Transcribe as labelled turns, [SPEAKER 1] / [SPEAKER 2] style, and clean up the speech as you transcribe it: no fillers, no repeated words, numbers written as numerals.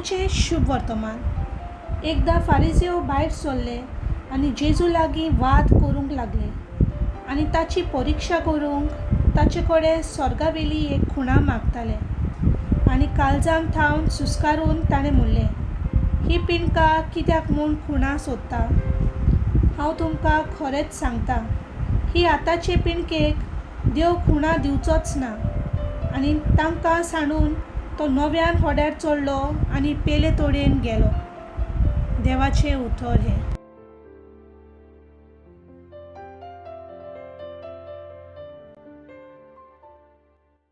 [SPEAKER 1] देवाचें शुभ वर्तमान। एकदां फारिझेव भायर सरले आनी जेजू लागीं वाद करूंक लागले आनी ताची परिक्षा करूंक ताचे कडेन स्वर्गावेली एक खुणा मागताले। आनी काळजांत थावन सुस्कारून ताणें म्हणलें, ही पिणकां कित्याक म्हूण खुणा सोदता? हांव तुमकां खरेंच सांगता, ही आतांचे पिणकेक देव खुणा दिवचोच ना। आनी तांकां सांडून तो नव्यान होड्यार चडलो आनी पेले तोडेन गेलो। देवाचें उतर हें।